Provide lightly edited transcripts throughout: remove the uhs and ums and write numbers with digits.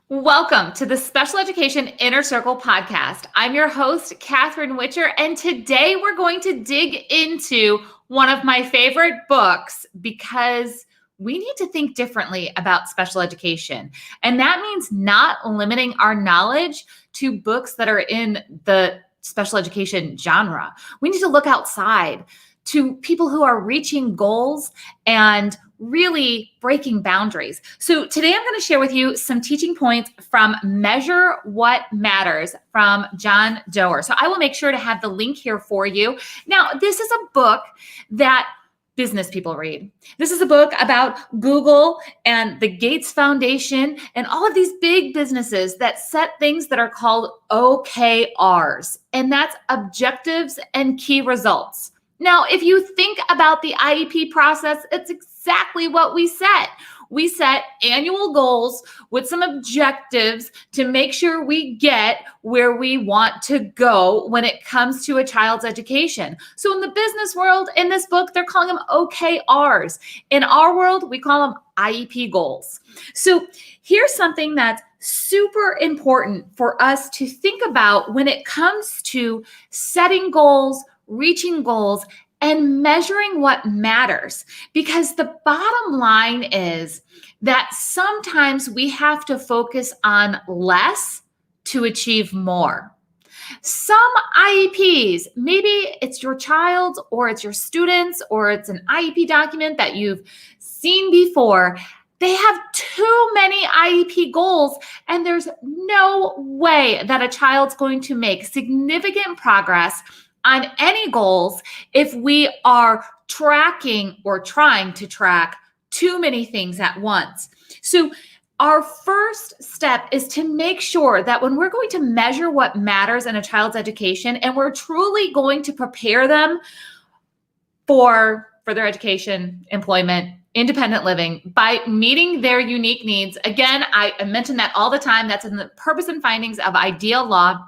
Welcome to the Special Education Inner Circle podcast. I'm your host, Catherine Witcher, and today we're going to dig into one of my favorite books because we need to think differently about special education. And that means not limiting our knowledge to books that are in the special education genre. We need to look outside to people who are reaching goals and really breaking boundaries. So today I'm going to share with you some teaching points from Measure What Matters from John Doerr. So I will make sure to have the link here for you. Now, this is a book that business people read. This is a book about Google and the Gates Foundation and all of these big businesses that set things that are called OKRs, and that's objectives and key results. Now, if you think about the IEP process, it's exactly what we set. We set annual goals with some objectives to make sure we get where we want to go when it comes to a child's education. So in the business world, in this book, they're calling them OKRs. In our world, we call them IEP goals. So here's something that's super important for us to think about when it comes to setting goals, reaching goals, and measuring what matters. Because the bottom line is that sometimes we have to focus on less to achieve more. Some IEPs, maybe it's your child's or it's your students or it's an IEP document that you've seen before. They have too many IEP goals, and there's no way that a child's going to make significant progress on any goals if we are tracking or trying to track too many things at once. So our first step is to make sure that when we're going to measure what matters in a child's education and we're truly going to prepare them for further education, employment, independent living by meeting their unique needs. Again, I mention that all the time. That's in the purpose and findings of Ideal Law.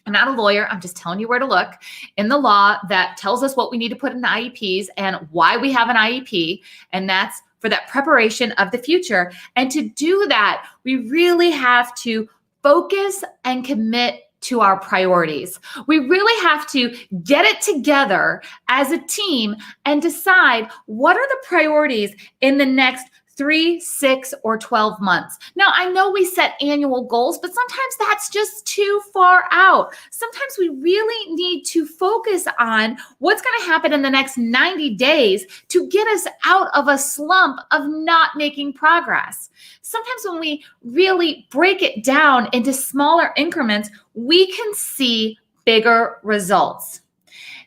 I'm not a lawyer. I'm just telling you where to look in the law that tells us what we need to put in the IEPs and why we have an IEP. And that's for that preparation of the future. And to do that, we really have to focus and commit to our priorities. We really have to get it together as a team and decide what are the priorities in the next 3, 6, or 12 months. Now, I know we set annual goals, but sometimes that's just too far out. Sometimes we really need to focus on what's going to happen in the next 90 days to get us out of a slump of not making progress. Sometimes when we really break it down into smaller increments, we can see bigger results.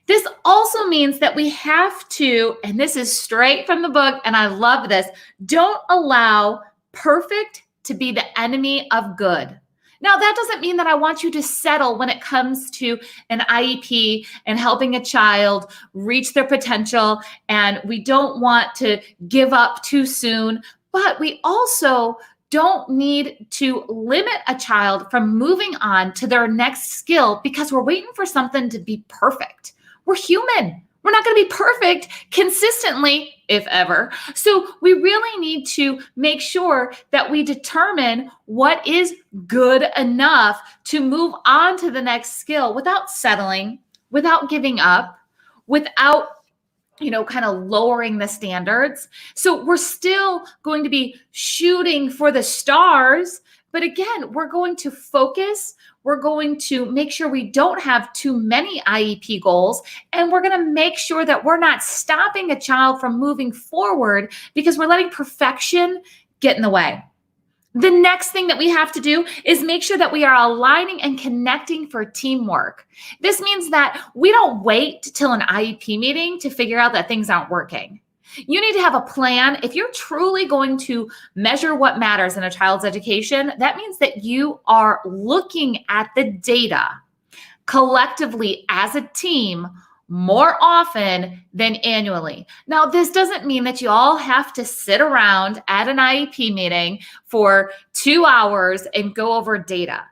This also means that we have to, and this is straight from the book, and I love this, don't allow perfect to be the enemy of good. Now, that doesn't mean that I want you to settle when it comes to an IEP and helping a child reach their potential, and we don't want to give up too soon, but we also don't need to limit a child from moving on to their next skill because we're waiting for something to be perfect. We're human. We're not going to be perfect consistently, if ever. So we really need to make sure that we determine what is good enough to move on to the next skill without settling, without giving up, without kind of lowering the standards. So we're still going to be shooting for the stars. But again, we're going to focus. We're going to make sure we don't have too many IEP goals. And we're going to make sure that we're not stopping a child from moving forward because we're letting perfection get in the way. The next thing that we have to do is make sure that we are aligning and connecting for teamwork. This means that we don't wait till an IEP meeting to figure out that things aren't working. You need to have a plan. If you're truly going to measure what matters in a child's education, that means that you are looking at the data collectively as a team more often than annually. Now, this doesn't mean that you all have to sit around at an IEP meeting for 2 hours and go over data.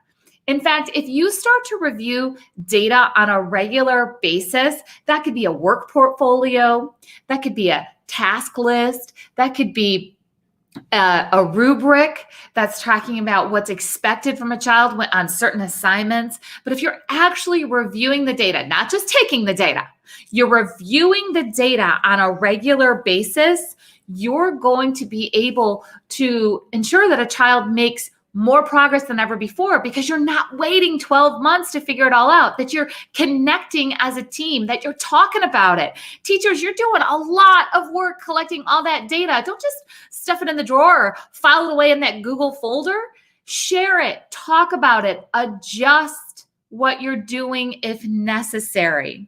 In fact, if you start to review data on a regular basis, that could be a work portfolio, that could be a task list, that could be a rubric that's talking about what's expected from a child on certain assignments. But if you're actually reviewing the data, not just taking the data, you're reviewing the data on a regular basis, you're going to be able to ensure that a child makes more progress than ever before, because you're not waiting 12 months to figure it all out, that you're connecting as a team, that you're talking about it. Teachers, you're doing a lot of work collecting all that data. Don't just stuff it in the drawer or file it away in that Google folder. Share it, talk about it, adjust what you're doing if necessary.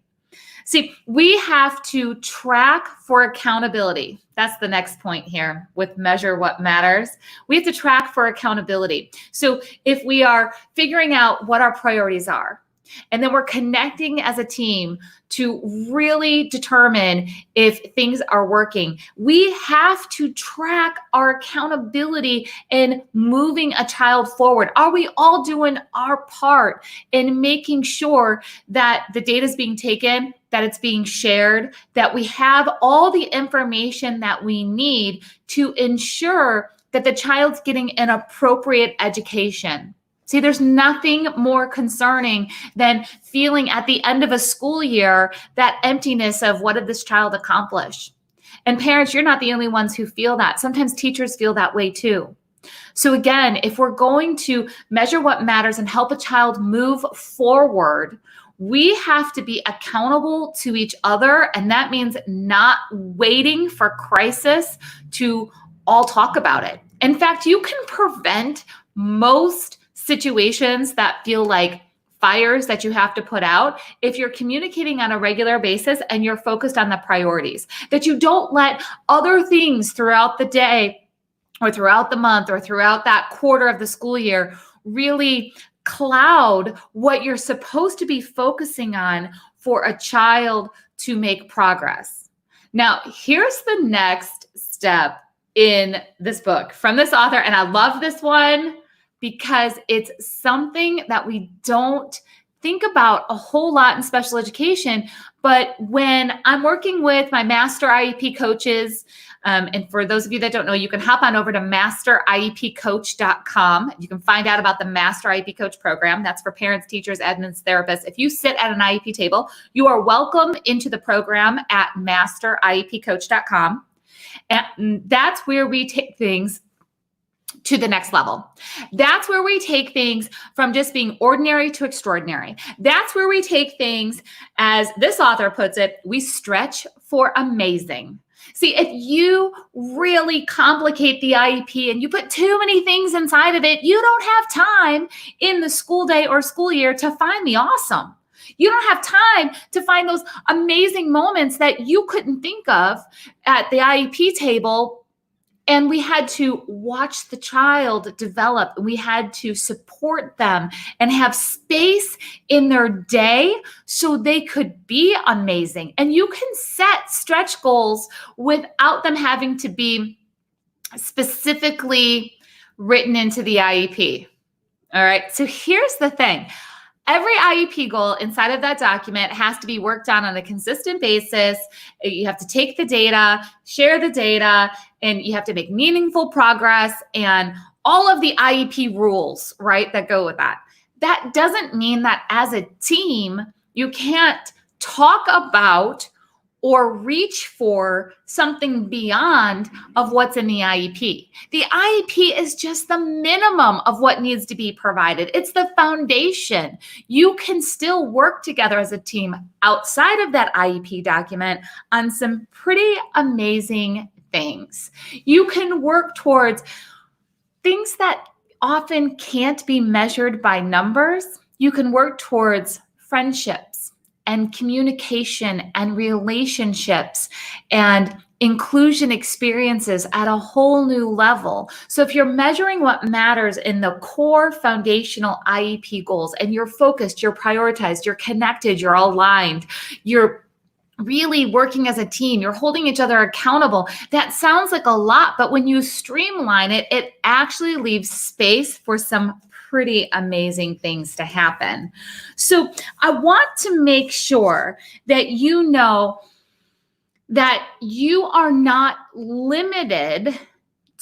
See, we have to track for accountability. That's the next point here with measure what matters. We have to track for accountability. So if we are figuring out what our priorities are, and then we're connecting as a team to really determine if things are working, we have to track our accountability in moving a child forward. Are we all doing our part in making sure that the data is being taken, that it's being shared, that we have all the information that we need to ensure that the child's getting an appropriate education? See, there's nothing more concerning than feeling at the end of a school year that emptiness of what did this child accomplish? And parents, you're not the only ones who feel that. Sometimes teachers feel that way too. So again, if we're going to measure what matters and help a child move forward, we have to be accountable to each other. And that means not waiting for crisis to all talk about it. In fact, you can prevent most situations that feel like fires that you have to put out if you're communicating on a regular basis and you're focused on the priorities, that you don't let other things throughout the day or throughout the month or throughout that quarter of the school year really cloud what you're supposed to be focusing on for a child to make progress. Now, here's the next step in this book from this author, and I love this one because it's something that we don't think about a whole lot in special education. But when I'm working with my master IEP coaches, and for those of you that don't know, you can hop on over to masteriepcoach.com. You can find out about the Master IEP Coach program. That's for parents, teachers, admins, therapists. If you sit at an IEP table, you are welcome into the program at masteriepcoach.com. And that's where we take things to the next level. That's where we take things from just being ordinary to extraordinary. That's where we take things, as this author puts it, we stretch for amazing. See, if you really complicate the IEP and you put too many things inside of it, you don't have time in the school day or school year to find the awesome. You don't have time to find those amazing moments that you couldn't think of at the IEP table. And we had to watch the child develop. We had to support them and have space in their day so they could be amazing. And you can set stretch goals without them having to be specifically written into the IEP. All right. So here's the thing. Every IEP goal inside of that document has to be worked on a consistent basis. You have to take the data, share the data, and you have to make meaningful progress and all of the IEP rules, right, that go with that. That doesn't mean that as a team, you can't talk about or reach for something beyond of what's in the IEP. The IEP is just the minimum of what needs to be provided. It's the foundation. You can still work together as a team outside of that IEP document on some pretty amazing things. You can work towards things that often can't be measured by numbers. You can work towards friendships and communication and relationships and inclusion experiences at a whole new level. So if you're measuring what matters in the core foundational IEP goals and you're focused, you're prioritized, you're connected, you're aligned, you're really working as a team, you're holding each other accountable. That sounds like a lot, but when you streamline it, it actually leaves space for some pretty amazing things to happen. So I want to make sure that you know that you are not limited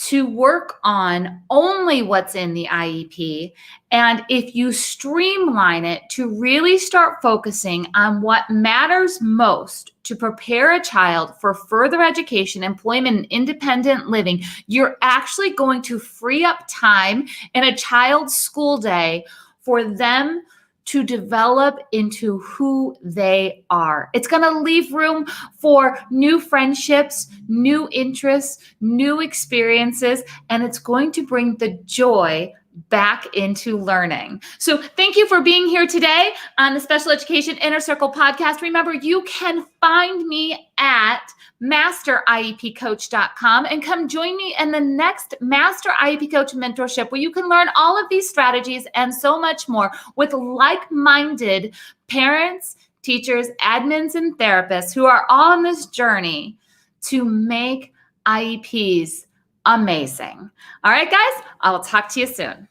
to work on only what's in the IEP. And if you streamline it to really start focusing on what matters most to prepare a child for further education, employment, and independent living, you're actually going to free up time in a child's school day for them to develop into who they are. It's going to leave room for new friendships, new interests, new experiences, and it's going to bring the joy back into learning. So thank you for being here today on the Special Education Inner Circle podcast. Remember, you can find me at masteriepcoach.com and come join me in the next Master IEP Coach mentorship, where you can learn all of these strategies and so much more with like-minded parents, teachers, admins, and therapists who are on this journey to make IEPs amazing. All right, guys, I'll talk to you soon.